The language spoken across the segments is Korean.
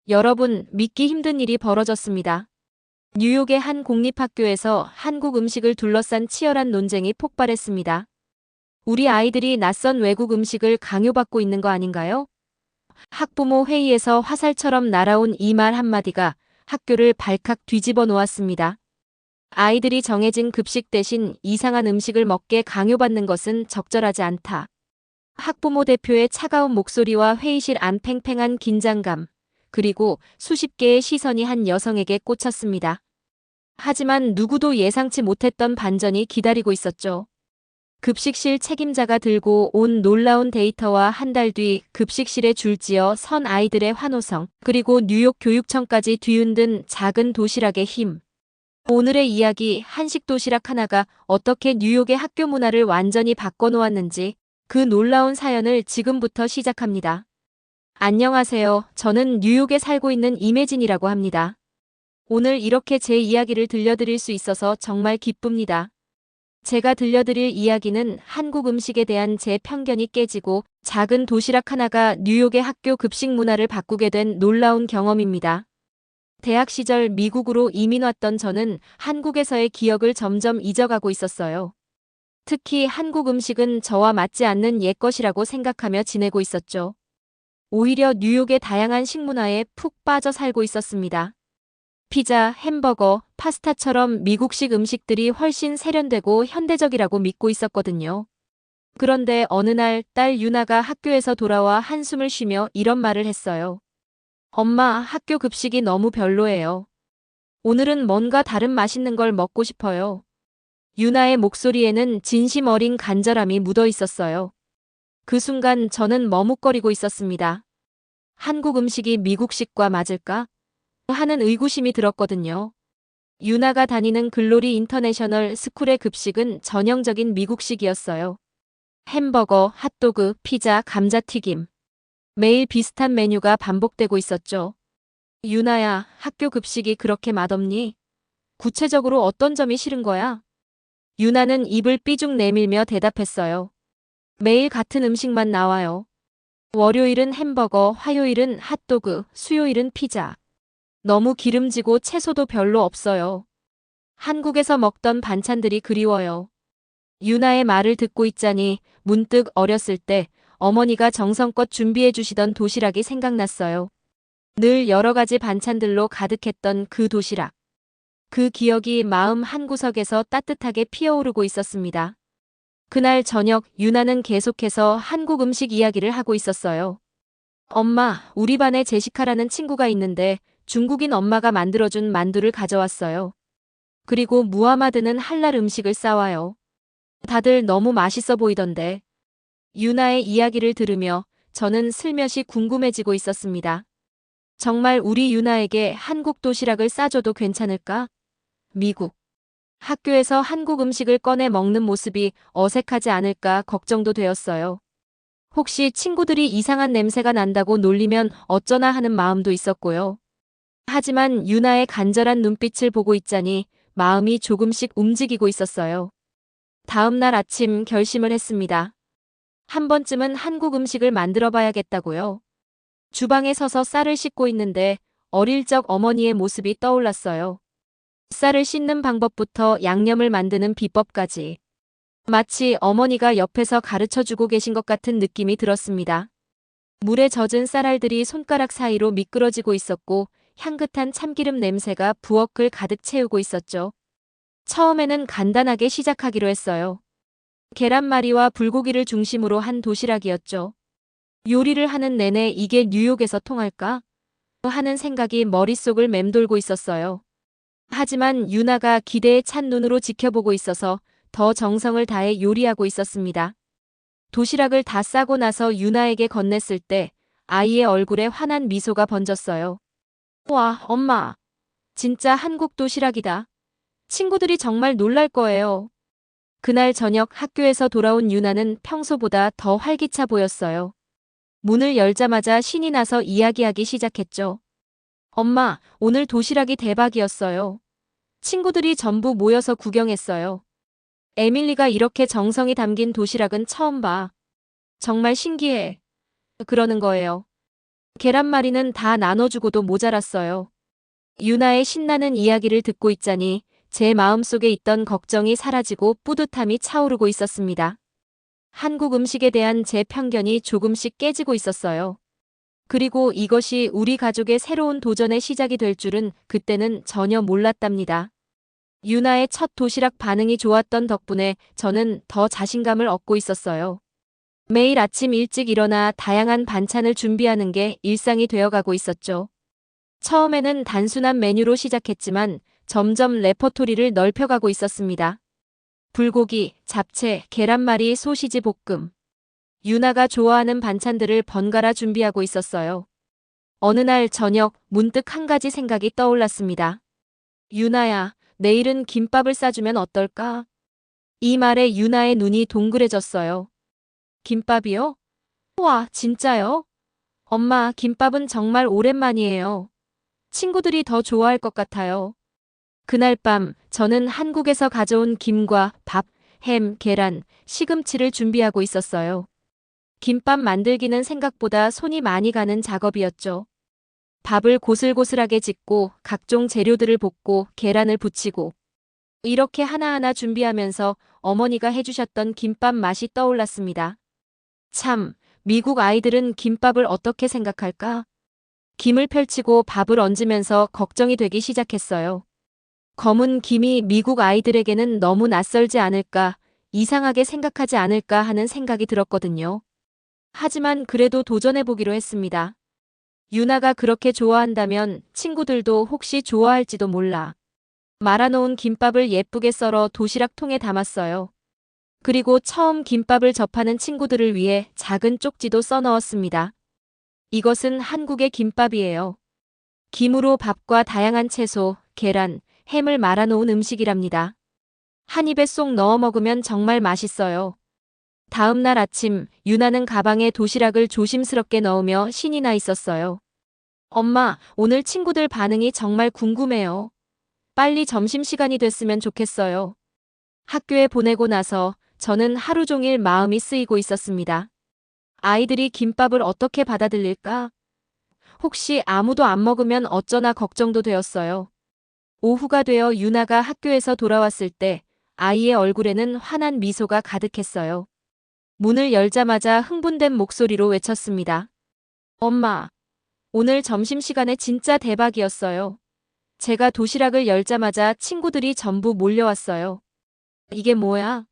여러분, 믿기 힘든 일이 벌어졌습니다. 뉴욕의 한 공립학교에서 한국 음식을 둘러싼 치열한 논쟁이 폭발했습니다. 우리 아이들이 낯선 외국 음식을 강요받고 있는 거 아닌가요? 학부모 회의에서 화살처럼 날아온 이 말 한마디가 학교를 발칵 뒤집어 놓았습니다. 아이들이 정해진 급식 대신 이상한 음식을 먹게 강요받는 것은 적절하지 않다. 학부모 대표의 차가운 목소리와 회의실 안 팽팽한 긴장감, 그리고 수십 개의 시선이 한 여성에게 꽂혔습니다. 하지만 누구도 예상치 못했던 반전이 기다리고 있었죠. 급식실 책임자가 들고 온 놀라운 데이터와 한 달 뒤 급식실에 줄지어 선 아이들의 환호성, 그리고 뉴욕 교육청까지 뒤흔든 작은 도시락의 힘. 오늘의 이야기, 한식 도시락 하나가 어떻게 뉴욕의 학교 문화를 완전히 바꿔놓았는지, 그 놀라운 사연을 지금부터 시작합니다. 안녕하세요. 저는 뉴욕에 살고 있는 임혜진이라고 합니다. 오늘 이렇게 제 이야기를 들려드릴 수 있어서 정말 기쁩니다. 제가 들려드릴 이야기는 한국 음식에 대한 제 편견이 깨지고 작은 도시락 하나가 뉴욕의 학교 급식 문화를 바꾸게 된 놀라운 경험입니다. 대학 시절 미국으로 이민 왔던 저는 한국에서의 기억을 점점 잊어가고 있었어요. 특히 한국 음식은 저와 맞지 않는 옛것이라고 생각하며 지내고 있었죠. 오히려 뉴욕의 다양한 식문화에 푹 빠져 살고 있었습니다. 피자, 햄버거, 파스타처럼 미국식 음식들이 훨씬 세련되고 현대적이라고 믿고 있었거든요. 그런데 어느 날 딸 유나가 학교에서 돌아와 한숨을 쉬며 이런 말을 했어요. 엄마, 학교 급식이 너무 별로예요. 오늘은 뭔가 다른 맛있는 걸 먹고 싶어요. 유나의 목소리에는 진심 어린 간절함이 묻어 있었어요. 그 순간 저는 머뭇거리고 있었습니다. 한국 음식이 미국식과 맞을까? 하는 의구심이 들었거든요. 유나가 다니는 글로리 인터내셔널 스쿨의 급식은 전형적인 미국식이었어요. 햄버거, 핫도그, 피자, 감자튀김. 매일 비슷한 메뉴가 반복되고 있었죠. 유나야, 학교 급식이 그렇게 맛없니? 구체적으로 어떤 점이 싫은 거야? 유나는 입을 삐죽 내밀며 대답했어요. 매일 같은 음식만 나와요. 월요일은 햄버거, 화요일은 핫도그, 수요일은 피자. 너무 기름지고 채소도 별로 없어요. 한국에서 먹던 반찬들이 그리워요. 유나의 말을 듣고 있자니 문득 어렸을 때 어머니가 정성껏 준비해 주시던 도시락이 생각났어요. 늘 여러 가지 반찬들로 가득했던 그 도시락. 그 기억이 마음 한구석에서 따뜻하게 피어오르고 있었습니다. 그날 저녁 유나는 계속해서 한국 음식 이야기를 하고 있었어요. 엄마, 우리 반에 제시카라는 친구가 있는데 중국인 엄마가 만들어준 만두를 가져왔어요. 그리고 무하마드는 할랄 음식을 싸와요. 다들 너무 맛있어 보이던데. 유나의 이야기를 들으며 저는 슬며시 궁금해지고 있었습니다. 정말 우리 유나에게 한국 도시락을 싸줘도 괜찮을까? 미국. 학교에서 한국 음식을 꺼내 먹는 모습이 어색하지 않을까 걱정도 되었어요. 혹시 친구들이 이상한 냄새가 난다고 놀리면 어쩌나 하는 마음도 있었고요. 하지만 유나의 간절한 눈빛을 보고 있자니 마음이 조금씩 움직이고 있었어요. 다음 날 아침 결심을 했습니다. 한 번쯤은 한국 음식을 만들어 봐야겠다고요. 주방에 서서 쌀을 씻고 있는데 어릴 적 어머니의 모습이 떠올랐어요. 쌀을 씻는 방법부터 양념을 만드는 비법까지. 마치 어머니가 옆에서 가르쳐주고 계신 것 같은 느낌이 들었습니다. 물에 젖은 쌀알들이 손가락 사이로 미끄러지고 있었고 향긋한 참기름 냄새가 부엌을 가득 채우고 있었죠. 처음에는 간단하게 시작하기로 했어요. 계란말이와 불고기를 중심으로 한 도시락이었죠. 요리를 하는 내내 이게 뉴욕에서 통할까? 하는 생각이 머릿속을 맴돌고 있었어요. 하지만 유나가 기대에 찬 눈으로 지켜보고 있어서 더 정성을 다해 요리하고 있었습니다. 도시락을 다 싸고 나서 유나에게 건넸을 때 아이의 얼굴에 환한 미소가 번졌어요. 와, 엄마. 진짜 한국 도시락이다. 친구들이 정말 놀랄 거예요. 그날 저녁 학교에서 돌아온 유나는 평소보다 더 활기차 보였어요. 문을 열자마자 신이 나서 이야기하기 시작했죠. 엄마, 오늘 도시락이 대박이었어요. 친구들이 전부 모여서 구경했어요. 에밀리가 이렇게 정성이 담긴 도시락은 처음 봐. 정말 신기해. 그러는 거예요. 계란말이는 다 나눠주고도 모자랐어요. 유나의 신나는 이야기를 듣고 있자니 제 마음속에 있던 걱정이 사라지고 뿌듯함이 차오르고 있었습니다. 한국 음식에 대한 제 편견이 조금씩 깨지고 있었어요. 그리고 이것이 우리 가족의 새로운 도전의 시작이 될 줄은 그때는 전혀 몰랐답니다. 유나의 첫 도시락 반응이 좋았던 덕분에 저는 더 자신감을 얻고 있었어요. 매일 아침 일찍 일어나 다양한 반찬을 준비하는 게 일상이 되어가고 있었죠. 처음에는 단순한 메뉴로 시작했지만 점점 레퍼토리를 넓혀가고 있었습니다. 불고기, 잡채, 계란말이, 소시지 볶음. 유나가 좋아하는 반찬들을 번갈아 준비하고 있었어요. 어느 날 저녁 문득 한 가지 생각이 떠올랐습니다. 유나야, 내일은 김밥을 싸주면 어떨까? 이 말에 유나의 눈이 동그래졌어요. 김밥이요? 와, 진짜요? 엄마, 김밥은 정말 오랜만이에요. 친구들이 더 좋아할 것 같아요. 그날 밤 저는 한국에서 가져온 김과 밥, 햄, 계란, 시금치를 준비하고 있었어요. 김밥 만들기는 생각보다 손이 많이 가는 작업이었죠. 밥을 고슬고슬하게 짓고 각종 재료들을 볶고 계란을 부치고 이렇게 하나하나 준비하면서 어머니가 해주셨던 김밥 맛이 떠올랐습니다. 참, 미국 아이들은 김밥을 어떻게 생각할까? 김을 펼치고 밥을 얹으면서 걱정이 되기 시작했어요. 검은 김이 미국 아이들에게는 너무 낯설지 않을까, 이상하게 생각하지 않을까 하는 생각이 들었거든요. 하지만 그래도 도전해보기로 했습니다. 유나가 그렇게 좋아한다면 친구들도 혹시 좋아할지도 몰라. 말아놓은 김밥을 예쁘게 썰어 도시락 통에 담았어요. 그리고 처음 김밥을 접하는 친구들을 위해 작은 쪽지도 써넣었습니다. 이것은 한국의 김밥이에요. 김으로 밥과 다양한 채소, 계란, 햄을 말아놓은 음식이랍니다. 한 입에 쏙 넣어 먹으면 정말 맛있어요. 다음 날 아침, 유나는 가방에 도시락을 조심스럽게 넣으며 신이 나 있었어요. 엄마, 오늘 친구들 반응이 정말 궁금해요. 빨리 점심시간이 됐으면 좋겠어요. 학교에 보내고 나서 저는 하루 종일 마음이 쓰이고 있었습니다. 아이들이 김밥을 어떻게 받아들일까? 혹시 아무도 안 먹으면 어쩌나 걱정도 되었어요. 오후가 되어 유나가 학교에서 돌아왔을 때 아이의 얼굴에는 환한 미소가 가득했어요. 문을 열자마자 흥분된 목소리로 외쳤습니다. 엄마, 오늘 점심시간에 진짜 대박이었어요. 제가 도시락을 열자마자 친구들이 전부 몰려왔어요. 이게 뭐야?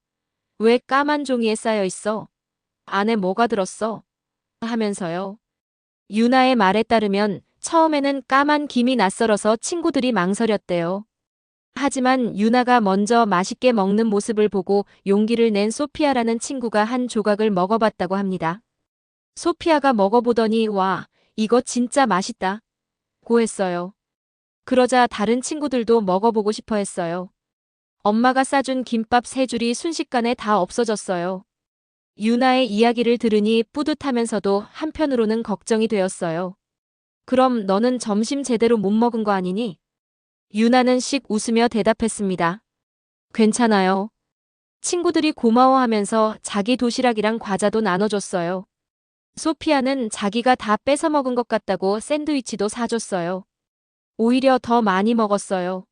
왜 까만 종이에 쌓여 있어? 안에 뭐가 들었어? 하면서요. 유나의 말에 따르면 처음에는 까만 김이 낯설어서 친구들이 망설였대요. 하지만 유나가 먼저 맛있게 먹는 모습을 보고 용기를 낸 소피아라는 친구가 한 조각을 먹어봤다고 합니다. 소피아가 먹어보더니 와, 이거 진짜 맛있다. 고 했어요. 그러자 다른 친구들도 먹어보고 싶어 했어요. 엄마가 싸준 김밥 3줄이 순식간에 다 없어졌어요. 유나의 이야기를 들으니 뿌듯하면서도 한편으로는 걱정이 되었어요. 그럼 너는 점심 제대로 못 먹은 거 아니니? 유나는 씩 웃으며 대답했습니다. 괜찮아요. 친구들이 고마워하면서 자기 도시락이랑 과자도 나눠줬어요. 소피아는 자기가 다 뺏어 먹은 것 같다고 샌드위치도 사줬어요. 오히려 더 많이 먹었어요.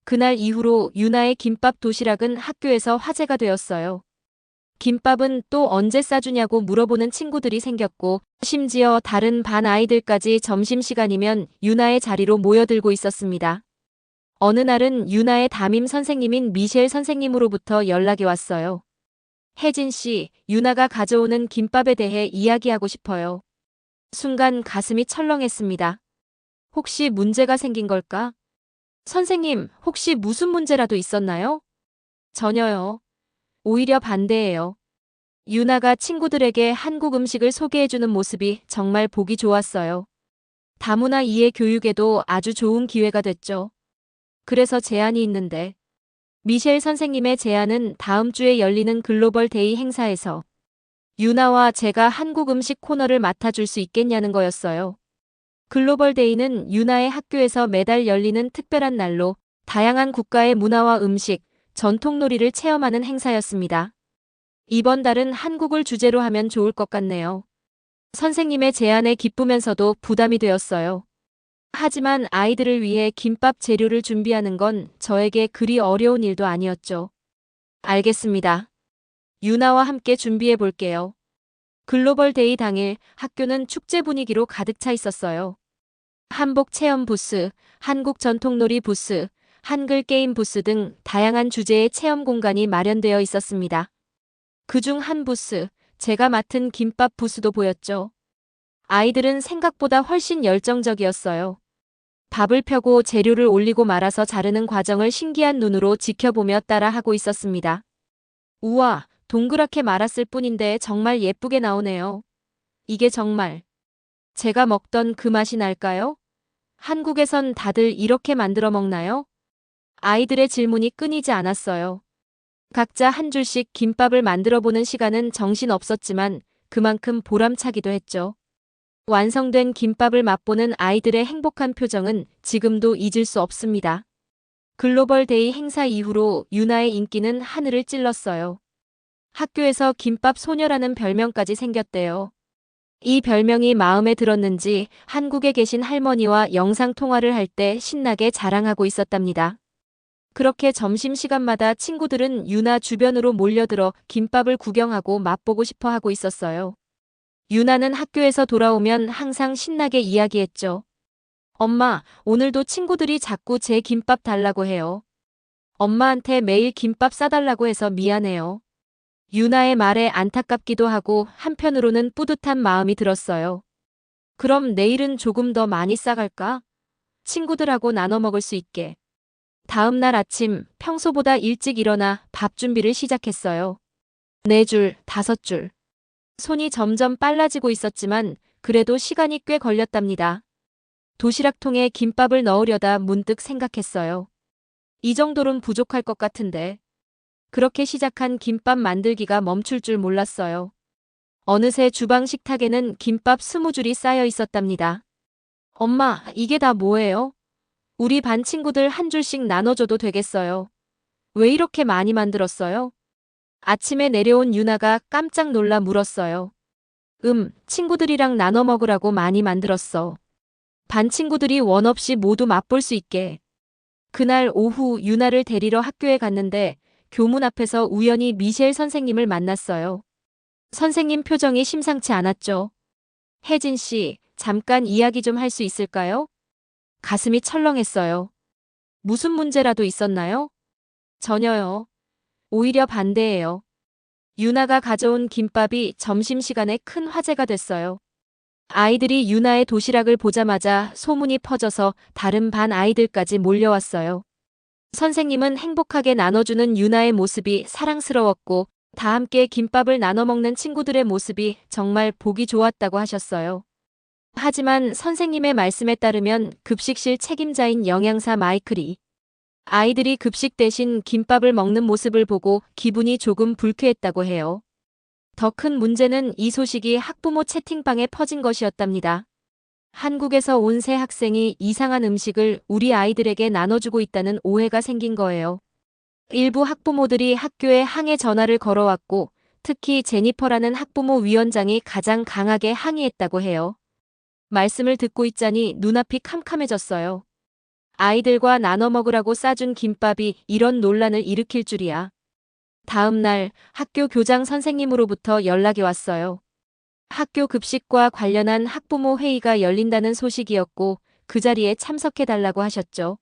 그날 이후로 유나의 김밥 도시락은 학교에서 화제가 되었어요. 김밥은 또 언제 싸주냐고 물어보는 친구들이 생겼고 심지어 다른 반 아이들까지 점심시간이면 유나의 자리로 모여들고 있었습니다. 어느 날은 유나의 담임 선생님인 미셸 선생님으로부터 연락이 왔어요. 혜진 씨, 유나가 가져오는 김밥에 대해 이야기하고 싶어요. 순간 가슴이 철렁했습니다. 혹시 문제가 생긴 걸까? 선생님, 혹시 무슨 문제라도 있었나요? 전혀요. 오히려 반대예요. 유나가 친구들에게 한국 음식을 소개해주는 모습이 정말 보기 좋았어요. 다문화 이해 교육에도 아주 좋은 기회가 됐죠. 그래서 제안이 있는데, 미셸 선생님의 제안은 다음 주에 열리는 글로벌 데이 행사에서 유나와 제가 한국 음식 코너를 맡아줄 수 있겠냐는 거였어요. 글로벌 데이는 유나의 학교에서 매달 열리는 특별한 날로 다양한 국가의 문화와 음식, 전통놀이를 체험하는 행사였습니다. 이번 달은 한국을 주제로 하면 좋을 것 같네요. 선생님의 제안에 기쁘면서도 부담이 되었어요. 하지만 아이들을 위해 김밥 재료를 준비하는 건 저에게 그리 어려운 일도 아니었죠. 알겠습니다. 유나와 함께 준비해 볼게요. 글로벌 데이 당일 학교는 축제 분위기로 가득 차 있었어요. 한복 체험 부스, 한국 전통놀이 부스, 한글 게임 부스 등 다양한 주제의 체험 공간이 마련되어 있었습니다. 그중 한 부스, 제가 맡은 김밥 부스도 보였죠. 아이들은 생각보다 훨씬 열정적이었어요. 밥을 펴고 재료를 올리고 말아서 자르는 과정을 신기한 눈으로 지켜보며 따라하고 있었습니다. 우와, 동그랗게 말았을 뿐인데 정말 예쁘게 나오네요. 이게 정말 제가 먹던 그 맛이 날까요? 한국에선 다들 이렇게 만들어 먹나요? 아이들의 질문이 끊이지 않았어요. 각자 한 줄씩 김밥을 만들어 보는 시간은 정신없었지만 그만큼 보람차기도 했죠. 완성된 김밥을 맛보는 아이들의 행복한 표정은 지금도 잊을 수 없습니다. 글로벌 데이 행사 이후로 유나의 인기는 하늘을 찔렀어요. 학교에서 김밥 소녀라는 별명까지 생겼대요. 이 별명이 마음에 들었는지 한국에 계신 할머니와 영상 통화를 할 때 신나게 자랑하고 있었답니다. 그렇게 점심시간마다 친구들은 유나 주변으로 몰려들어 김밥을 구경하고 맛보고 싶어 하고 있었어요. 유나는 학교에서 돌아오면 항상 신나게 이야기했죠. 엄마, 오늘도 친구들이 자꾸 제 김밥 달라고 해요. 엄마한테 매일 김밥 싸달라고 해서 미안해요. 유나의 말에 안타깝기도 하고 한편으로는 뿌듯한 마음이 들었어요. 그럼 내일은 조금 더 많이 싸갈까? 친구들하고 나눠 먹을 수 있게. 다음 날 아침 평소보다 일찍 일어나 밥 준비를 시작했어요. 4줄, 5줄. 손이 점점 빨라지고 있었지만 그래도 시간이 꽤 걸렸답니다. 도시락통에 김밥을 넣으려다 문득 생각했어요. 이 정도는 부족할 것 같은데. 그렇게 시작한 김밥 만들기가 멈출 줄 몰랐어요. 어느새 주방 식탁에는 김밥 20줄이 쌓여 있었답니다. 엄마, 이게 다 뭐예요? 우리 반 친구들 한 줄씩 나눠줘도 되겠어요. 왜 이렇게 많이 만들었어요? 아침에 내려온 유나가 깜짝 놀라 물었어요. 친구들이랑 나눠 먹으라고 많이 만들었어. 반 친구들이 원 없이 모두 맛볼 수 있게. 그날 오후 유나를 데리러 학교에 갔는데 교문 앞에서 우연히 미셸 선생님을 만났어요. 선생님 표정이 심상치 않았죠. 혜진 씨, 잠깐 이야기 좀 할 수 있을까요? 가슴이 철렁했어요. 무슨 문제라도 있었나요? 전혀요. 오히려 반대예요. 유나가 가져온 김밥이 점심시간에 큰 화제가 됐어요. 아이들이 유나의 도시락을 보자마자 소문이 퍼져서 다른 반 아이들까지 몰려왔어요. 선생님은 행복하게 나눠주는 유나의 모습이 사랑스러웠고 다 함께 김밥을 나눠 먹는 친구들의 모습이 정말 보기 좋았다고 하셨어요. 하지만 선생님의 말씀에 따르면 급식실 책임자인 영양사 마이클이 아이들이 급식 대신 김밥을 먹는 모습을 보고 기분이 조금 불쾌했다고 해요. 더 큰 문제는 이 소식이 학부모 채팅방에 퍼진 것이었답니다. 한국에서 온 새 학생이 이상한 음식을 우리 아이들에게 나눠주고 있다는 오해가 생긴 거예요. 일부 학부모들이 학교에 항해 전화를 걸어왔고 특히 제니퍼라는 학부모 위원장이 가장 강하게 항의했다고 해요. 말씀을 듣고 있자니 눈앞이 캄캄해졌어요. 아이들과 나눠 먹으라고 싸준 김밥이 이런 논란을 일으킬 줄이야. 다음 날 학교 교장 선생님으로부터 연락이 왔어요. 학교 급식과 관련한 학부모 회의가 열린다는 소식이었고 그 자리에 참석해달라고 하셨죠.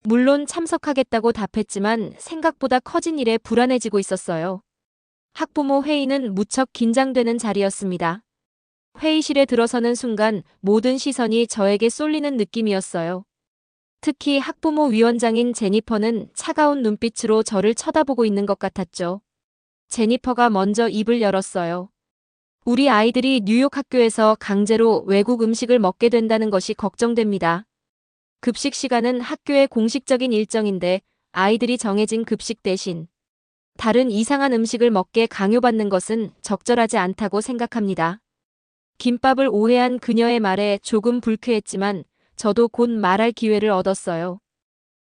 물론 참석하겠다고 답했지만 생각보다 커진 일에 불안해지고 있었어요. 학부모 회의는 무척 긴장되는 자리였습니다. 회의실에 들어서는 순간 모든 시선이 저에게 쏠리는 느낌이었어요. 특히 학부모 위원장인 제니퍼는 차가운 눈빛으로 저를 쳐다보고 있는 것 같았죠. 제니퍼가 먼저 입을 열었어요. 우리 아이들이 뉴욕 학교에서 강제로 외국 음식을 먹게 된다는 것이 걱정됩니다. 급식 시간은 학교의 공식적인 일정인데 아이들이 정해진 급식 대신 다른 이상한 음식을 먹게 강요받는 것은 적절하지 않다고 생각합니다. 김밥을 오해한 그녀의 말에 조금 불쾌했지만 저도 곧 말할 기회를 얻었어요.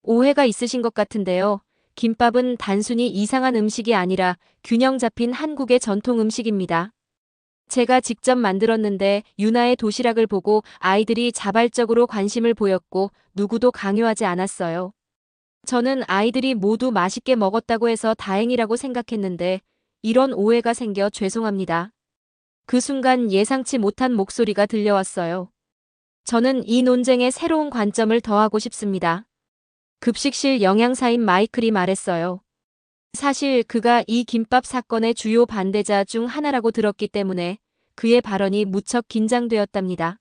오해가 있으신 것 같은데요. 김밥은 단순히 이상한 음식이 아니라 균형 잡힌 한국의 전통 음식입니다. 제가 직접 만들었는데 유나의 도시락을 보고 아이들이 자발적으로 관심을 보였고 누구도 강요하지 않았어요. 저는 아이들이 모두 맛있게 먹었다고 해서 다행이라고 생각했는데 이런 오해가 생겨 죄송합니다. 그 순간 예상치 못한 목소리가 들려왔어요. 저는 이 논쟁에 새로운 관점을 더하고 싶습니다. 급식실 영양사인 마이클이 말했어요. 사실 그가 이 김밥 사건의 주요 반대자 중 하나라고 들었기 때문에 그의 발언이 무척 긴장되었답니다.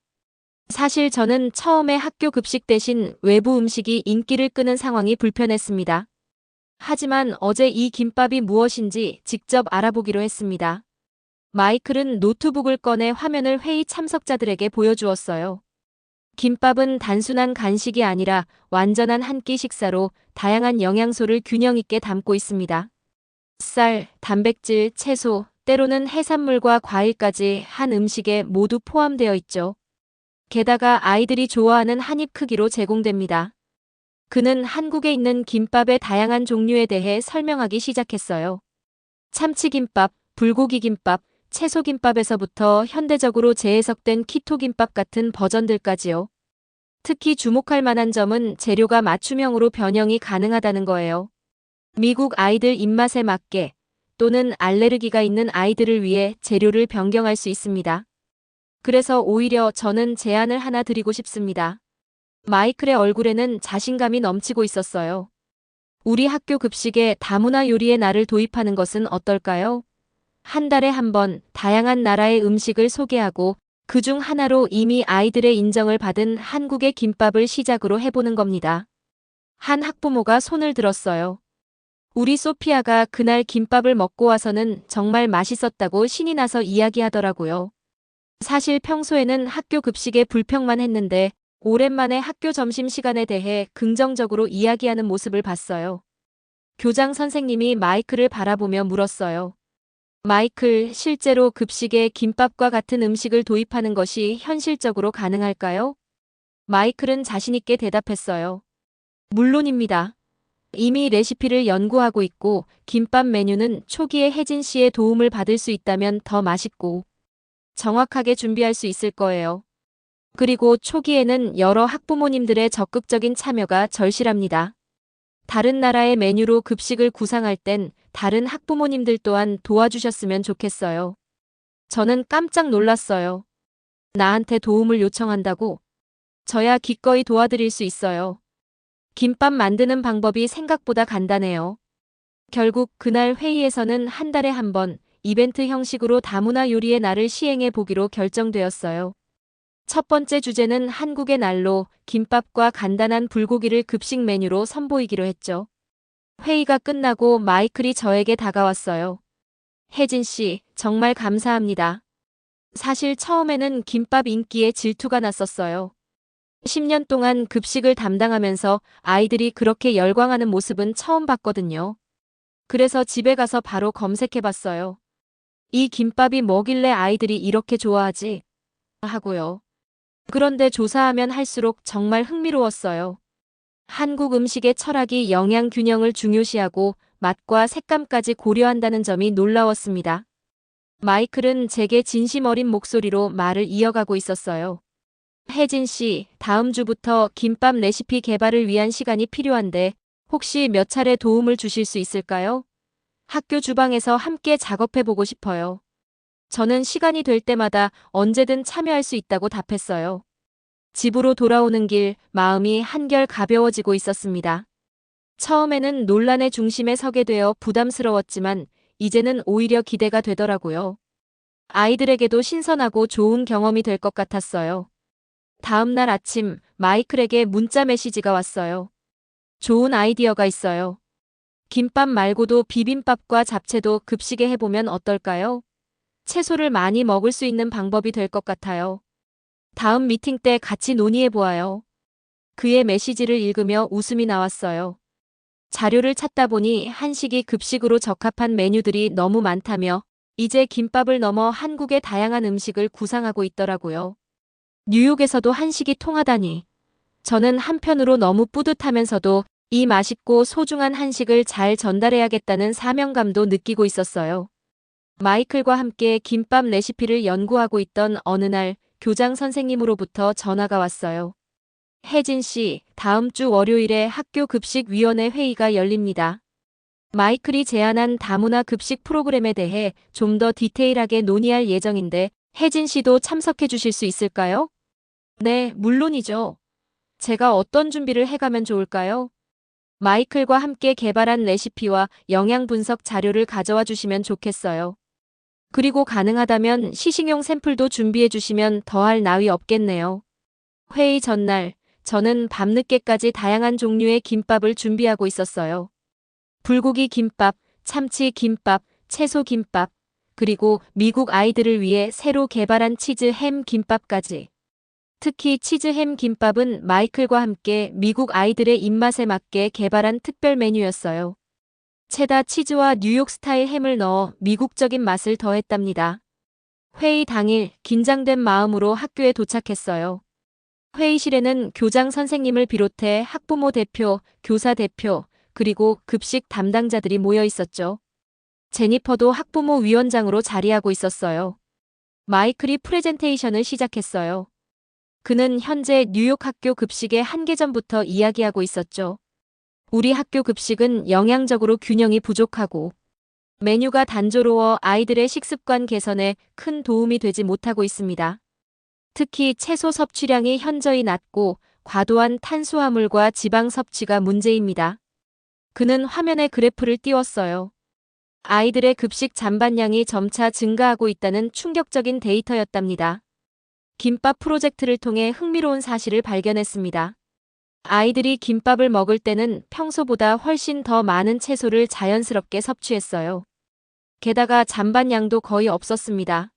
사실 저는 처음에 학교 급식 대신 외부 음식이 인기를 끄는 상황이 불편했습니다. 하지만 어제 이 김밥이 무엇인지 직접 알아보기로 했습니다. 마이클은 노트북을 꺼내 화면을 회의 참석자들에게 보여주었어요. 김밥은 단순한 간식이 아니라 완전한 한 끼 식사로 다양한 영양소를 균형 있게 담고 있습니다. 쌀, 단백질, 채소, 때로는 해산물과 과일까지 한 음식에 모두 포함되어 있죠. 게다가 아이들이 좋아하는 한입 크기로 제공됩니다. 그는 한국에 있는 김밥의 다양한 종류에 대해 설명하기 시작했어요. 참치김밥, 불고기김밥, 채소김밥에서부터 현대적으로 재해석된 키토김밥 같은 버전들까지요. 특히 주목할 만한 점은 재료가 맞춤형으로 변형이 가능하다는 거예요. 미국 아이들 입맛에 맞게 또는 알레르기가 있는 아이들을 위해 재료를 변경할 수 있습니다. 그래서 오히려 저는 제안을 하나 드리고 싶습니다. 마이클의 얼굴에는 자신감이 넘치고 있었어요. 우리 학교 급식에 다문화 요리의 날을 도입하는 것은 어떨까요? 한 달에 한 번 다양한 나라의 음식을 소개하고 그중 하나로 이미 아이들의 인정을 받은 한국의 김밥을 시작으로 해보는 겁니다. 한 학부모가 손을 들었어요. 우리 소피아가 그날 김밥을 먹고 와서는 정말 맛있었다고 신이 나서 이야기하더라고요. 사실 평소에는 학교 급식에 불평만 했는데 오랜만에 학교 점심시간에 대해 긍정적으로 이야기하는 모습을 봤어요. 교장 선생님이 마이클을 바라보며 물었어요. 마이클, 실제로 급식에 김밥과 같은 음식을 도입하는 것이 현실적으로 가능할까요? 마이클은 자신있게 대답했어요. 물론입니다. 이미 레시피를 연구하고 있고 김밥 메뉴는 초기에 혜진 씨의 도움을 받을 수 있다면 더 맛있고 정확하게 준비할 수 있을 거예요. 그리고 초기에는 여러 학부모님들의 적극적인 참여가 절실합니다. 다른 나라의 메뉴로 급식을 구상할 땐 다른 학부모님들 또한 도와주셨으면 좋겠어요. 저는 깜짝 놀랐어요. 나한테 도움을 요청한다고? 저야 기꺼이 도와드릴 수 있어요. 김밥 만드는 방법이 생각보다 간단해요. 결국 그날 회의에서는 한 달에 한 번 이벤트 형식으로 다문화 요리의 날을 시행해 보기로 결정되었어요. 첫 번째 주제는 한국의 날로 김밥과 간단한 불고기를 급식 메뉴로 선보이기로 했죠. 회의가 끝나고 마이클이 저에게 다가왔어요. 혜진 씨, 정말 감사합니다. 사실 처음에는 김밥 인기에 질투가 났었어요. 10년 동안 급식을 담당하면서 아이들이 그렇게 열광하는 모습은 처음 봤거든요. 그래서 집에 가서 바로 검색해봤어요. 이 김밥이 뭐길래 아이들이 이렇게 좋아하지? 하고요. 그런데 조사하면 할수록 정말 흥미로웠어요. 한국 음식의 철학이 영양 균형을 중요시하고 맛과 색감까지 고려한다는 점이 놀라웠습니다. 마이클은 제게 진심 어린 목소리로 말을 이어가고 있었어요. 혜진 씨, 다음 주부터 김밥 레시피 개발을 위한 시간이 필요한데 혹시 몇 차례 도움을 주실 수 있을까요? 학교 주방에서 함께 작업해보고 싶어요. 저는 시간이 될 때마다 언제든 참여할 수 있다고 답했어요. 집으로 돌아오는 길, 마음이 한결 가벼워지고 있었습니다. 처음에는 논란의 중심에 서게 되어 부담스러웠지만 이제는 오히려 기대가 되더라고요. 아이들에게도 신선하고 좋은 경험이 될 것 같았어요. 다음 날 아침 마이클에게 문자 메시지가 왔어요. 좋은 아이디어가 있어요. 김밥 말고도 비빔밥과 잡채도 급식에 해보면 어떨까요? 채소를 많이 먹을 수 있는 방법이 될 것 같아요. 다음 미팅 때 같이 논의해보아요. 그의 메시지를 읽으며 웃음이 나왔어요. 자료를 찾다 보니 한식이 급식으로 적합한 메뉴들이 너무 많다며 이제 김밥을 넘어 한국의 다양한 음식을 구상하고 있더라고요. 뉴욕에서도 한식이 통하다니. 저는 한편으로 너무 뿌듯하면서도 이 맛있고 소중한 한식을 잘 전달해야겠다는 사명감도 느끼고 있었어요. 마이클과 함께 김밥 레시피를 연구하고 있던 어느 날 교장 선생님으로부터 전화가 왔어요. 혜진 씨, 다음 주 월요일에 학교 급식위원회 회의가 열립니다. 마이클이 제안한 다문화 급식 프로그램에 대해 좀 더 디테일하게 논의할 예정인데 혜진 씨도 참석해 주실 수 있을까요? 네, 물론이죠. 제가 어떤 준비를 해가면 좋을까요? 마이클과 함께 개발한 레시피와 영양 분석 자료를 가져와 주시면 좋겠어요. 그리고 가능하다면 시식용 샘플도 준비해 주시면 더할 나위 없겠네요. 회의 전날, 저는 밤늦게까지 다양한 종류의 김밥을 준비하고 있었어요. 불고기 김밥, 참치 김밥, 채소 김밥, 그리고 미국 아이들을 위해 새로 개발한 치즈 햄 김밥까지. 특히 치즈 햄 김밥은 마이클과 함께 미국 아이들의 입맛에 맞게 개발한 특별 메뉴였어요. 체다 치즈와 뉴욕 스타일 햄을 넣어 미국적인 맛을 더했답니다. 회의 당일 긴장된 마음으로 학교에 도착했어요. 회의실에는 교장 선생님을 비롯해 학부모 대표, 교사 대표, 그리고 급식 담당자들이 모여 있었죠. 제니퍼도 학부모 위원장으로 자리하고 있었어요. 마이클이 프레젠테이션을 시작했어요. 그는 현재 뉴욕 학교 급식의 한계 점부터 이야기하고 있었죠. 우리 학교 급식은 영양적으로 균형이 부족하고 메뉴가 단조로워 아이들의 식습관 개선에 큰 도움이 되지 못하고 있습니다. 특히 채소 섭취량이 현저히 낮고 과도한 탄수화물과 지방 섭취가 문제입니다. 그는 화면에 그래프를 띄웠어요. 아이들의 급식 잔반량이 점차 증가하고 있다는 충격적인 데이터였답니다. 김밥 프로젝트를 통해 흥미로운 사실을 발견했습니다. 아이들이 김밥을 먹을 때는 평소보다 훨씬 더 많은 채소를 자연스럽게 섭취했어요. 게다가 잔반량도 거의 없었습니다.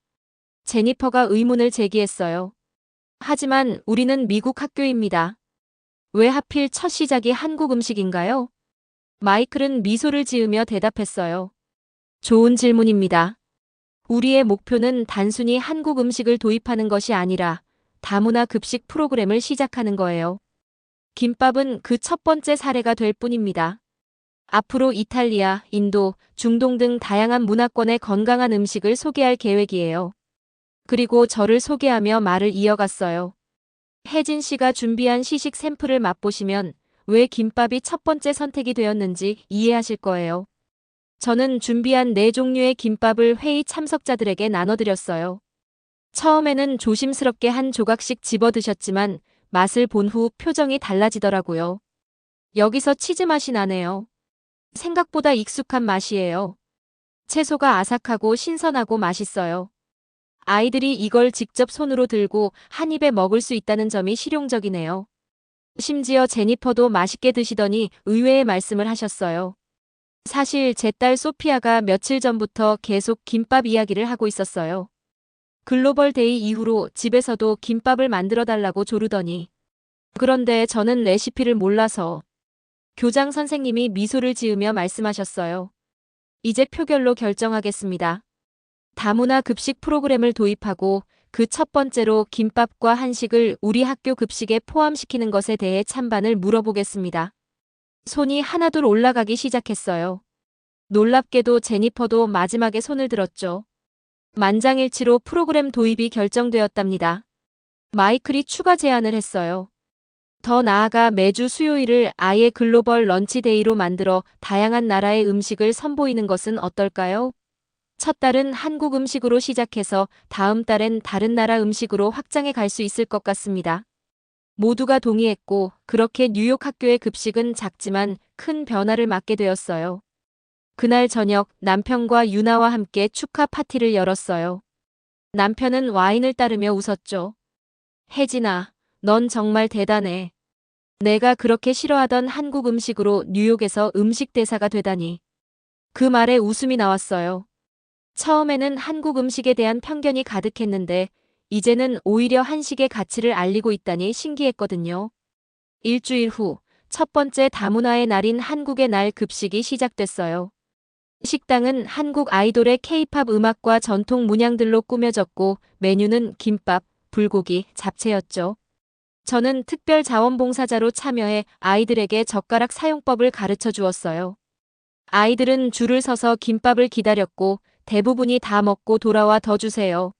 제니퍼가 의문을 제기했어요. 하지만 우리는 미국 학교입니다. 왜 하필 첫 시작이 한국 음식인가요? 마이클은 미소를 지으며 대답했어요. 좋은 질문입니다. 우리의 목표는 단순히 한국 음식을 도입하는 것이 아니라 다문화 급식 프로그램을 시작하는 거예요. 김밥은 그 첫 번째 사례가 될 뿐입니다. 앞으로 이탈리아, 인도, 중동 등 다양한 문화권의 건강한 음식을 소개할 계획이에요. 그리고 저를 소개하며 말을 이어갔어요. 혜진 씨가 준비한 시식 샘플을 맛보시면 왜 김밥이 첫 번째 선택이 되었는지 이해하실 거예요. 저는 준비한 4종류의 김밥을 회의 참석자들에게 나눠드렸어요. 처음에는 조심스럽게 한 조각씩 집어 드셨지만 맛을 본 후 표정이 달라지더라고요. 여기서 치즈 맛이 나네요. 생각보다 익숙한 맛이에요. 채소가 아삭하고 신선하고 맛있어요. 아이들이 이걸 직접 손으로 들고 한 입에 먹을 수 있다는 점이 실용적이네요. 심지어 제니퍼도 맛있게 드시더니 의외의 말씀을 하셨어요. 사실 제 딸 소피아가 며칠 전부터 계속 김밥 이야기를 하고 있었어요. 글로벌 데이 이후로 집에서도 김밥을 만들어 달라고 조르더니. 그런데 저는 레시피를 몰라서. 교장 선생님이 미소를 지으며 말씀하셨어요. 이제 표결로 결정하겠습니다. 다문화 급식 프로그램을 도입하고 그 첫 번째로 김밥과 한식을 우리 학교 급식에 포함시키는 것에 대해 찬반을 물어보겠습니다. 손이 하나둘 올라가기 시작했어요. 놀랍게도 제니퍼도 마지막에 손을 들었죠. 만장일치로 프로그램 도입이 결정되었답니다. 마이클이 추가 제안을 했어요. 더 나아가 매주 수요일을 아예 글로벌 런치데이로 만들어 다양한 나라의 음식을 선보이는 것은 어떨까요? 첫 달은 한국 음식으로 시작해서 다음 달엔 다른 나라 음식으로 확장해 갈 수 있을 것 같습니다. 모두가 동의했고 그렇게 뉴욕 학교의 급식은 작지만 큰 변화를 맞게 되었어요. 그날 저녁 남편과 유나와 함께 축하 파티를 열었어요. 남편은 와인을 따르며 웃었죠. 혜진아, 넌 정말 대단해. 내가 그렇게 싫어하던 한국 음식으로 뉴욕에서 음식 대사가 되다니. 그 말에 웃음이 나왔어요. 처음에는 한국 음식에 대한 편견이 가득했는데 이제는 오히려 한식의 가치를 알리고 있다니 신기했거든요. 일주일 후 첫 번째 다문화의 날인 한국의 날 급식이 시작됐어요. 식당은 한국 아이돌의 K-팝 음악과 전통 문양들로 꾸며졌고 메뉴는 김밥, 불고기, 잡채였죠. 저는 특별 자원봉사자로 참여해 아이들에게 젓가락 사용법을 가르쳐 주었어요. 아이들은 줄을 서서 김밥을 기다렸고 대부분이 다 먹고 돌아와 더 주세요.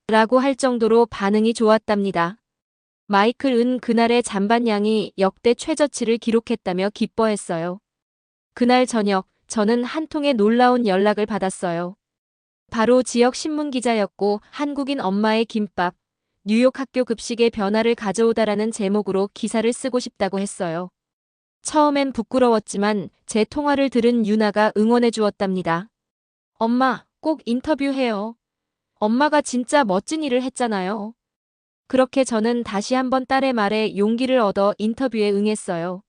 라고 할 정도로 반응이 좋았답니다. 마이클은 그날의 잔반량이 역대 최저치를 기록했다며 기뻐했어요. 그날 저녁, 저는 한 통의 놀라운 연락을 받았어요. 바로 지역 신문 기자였고 한국인 엄마의 김밥, 뉴욕 학교 급식의 변화를 가져오다라는 제목으로 기사를 쓰고 싶다고 했어요. 처음엔 부끄러웠지만 제 통화를 들은 유나가 응원해 주었답니다. 엄마, 꼭 인터뷰해요. 엄마가 진짜 멋진 일을 했잖아요. 그렇게 저는 다시 한번 딸의 말에 용기를 얻어 인터뷰에 응했어요.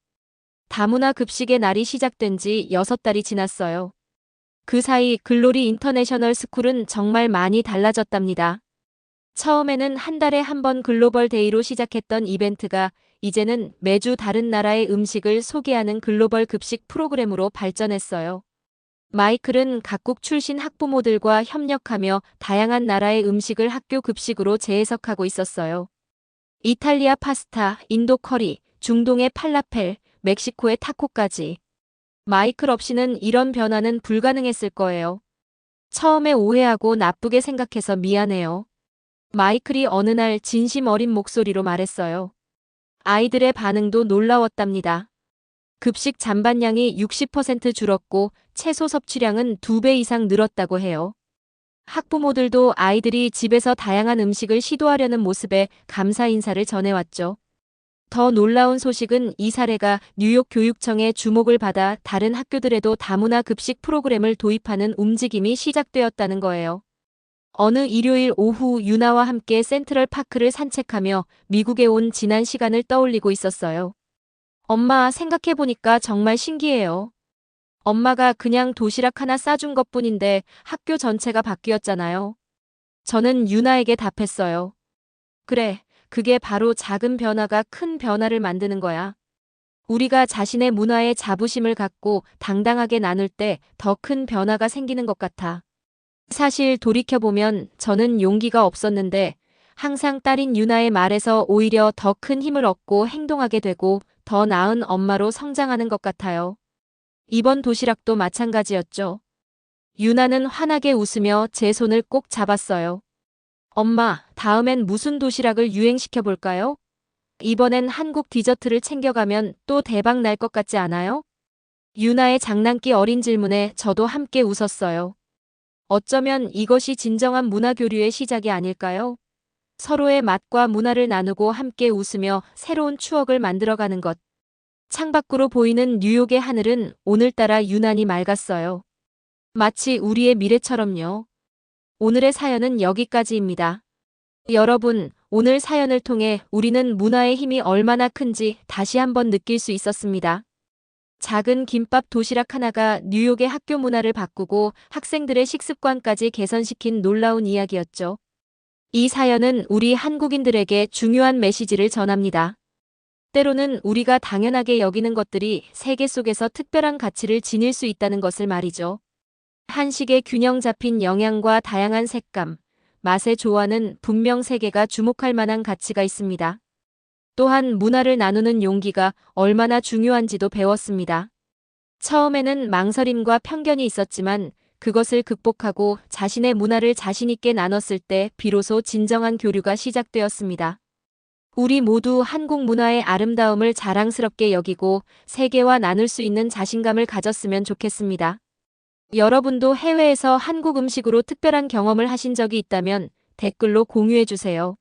다문화 급식의 날이 시작된 지 6달이 지났어요. 그 사이 글로리 인터내셔널 스쿨은 정말 많이 달라졌답니다. 처음에는 한 달에 한 번 글로벌 데이로 시작했던 이벤트가 이제는 매주 다른 나라의 음식을 소개하는 글로벌 급식 프로그램으로 발전했어요. 마이클은 각국 출신 학부모들과 협력하며 다양한 나라의 음식을 학교 급식으로 재해석하고 있었어요. 이탈리아 파스타, 인도 커리, 중동의 팔라펠, 멕시코의 타코까지. 마이클 없이는 이런 변화는 불가능했을 거예요. 처음에 오해하고 나쁘게 생각해서 미안해요. 마이클이 어느 날 진심 어린 목소리로 말했어요. 아이들의 반응도 놀라웠답니다. 급식 잔반량이 60% 줄었고 채소 섭취량은 2배 이상 늘었다고 해요. 학부모들도 아이들이 집에서 다양한 음식을 시도하려는 모습에 감사 인사를 전해왔죠. 더 놀라운 소식은 이 사례가 뉴욕 교육청의 주목을 받아 다른 학교들에도 다문화 급식 프로그램을 도입하는 움직임이 시작되었다는 거예요. 어느 일요일 오후 유나와 함께 센트럴 파크를 산책하며 미국에 온 지난 시간을 떠올리고 있었어요. 엄마, 생각해보니까 정말 신기해요. 엄마가 그냥 도시락 하나 싸준 것뿐인데 학교 전체가 바뀌었잖아요. 저는 유나에게 답했어요. 그래, 그게 바로 작은 변화가 큰 변화를 만드는 거야. 우리가 자신의 문화에 자부심을 갖고 당당하게 나눌 때 더 큰 변화가 생기는 것 같아. 사실 돌이켜보면 저는 용기가 없었는데 항상 딸인 유나의 말에서 오히려 더 큰 힘을 얻고 행동하게 되고 더 나은 엄마로 성장하는 것 같아요. 이번 도시락도 마찬가지였죠. 유나는 환하게 웃으며 제 손을 꼭 잡았어요. 엄마, 다음엔 무슨 도시락을 유행시켜 볼까요? 이번엔 한국 디저트를 챙겨가면 또 대박 날 것 같지 않아요? 유나의 장난기 어린 질문에 저도 함께 웃었어요. 어쩌면 이것이 진정한 문화 교류의 시작이 아닐까요? 서로의 맛과 문화를 나누고 함께 웃으며 새로운 추억을 만들어가는 것. 창밖으로 보이는 뉴욕의 하늘은 오늘따라 유난히 맑았어요. 마치 우리의 미래처럼요. 오늘의 사연은 여기까지입니다. 여러분, 오늘 사연을 통해 우리는 문화의 힘이 얼마나 큰지 다시 한번 느낄 수 있었습니다. 작은 김밥 도시락 하나가 뉴욕의 학교 문화를 바꾸고 학생들의 식습관까지 개선시킨 놀라운 이야기였죠. 이 사연은 우리 한국인들에게 중요한 메시지를 전합니다. 때로는 우리가 당연하게 여기는 것들이 세계 속에서 특별한 가치를 지닐 수 있다는 것을 말이죠. 한식의 균형 잡힌 영양과 다양한 색감, 맛의 조화는 분명 세계가 주목할 만한 가치가 있습니다. 또한 문화를 나누는 용기가 얼마나 중요한지도 배웠습니다. 처음에는 망설임과 편견이 있었지만 그것을 극복하고 자신의 문화를 자신 있게 나눴을 때 비로소 진정한 교류가 시작되었습니다. 우리 모두 한국 문화의 아름다움을 자랑스럽게 여기고 세계와 나눌 수 있는 자신감을 가졌으면 좋겠습니다. 여러분도 해외에서 한국 음식으로 특별한 경험을 하신 적이 있다면 댓글로 공유해주세요.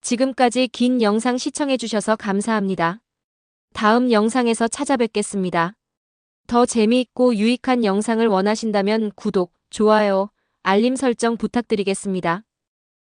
지금까지 긴 영상 시청해주셔서 감사합니다. 다음 영상에서 찾아뵙겠습니다. 더 재미있고 유익한 영상을 원하신다면 구독, 좋아요, 알림 설정 부탁드리겠습니다.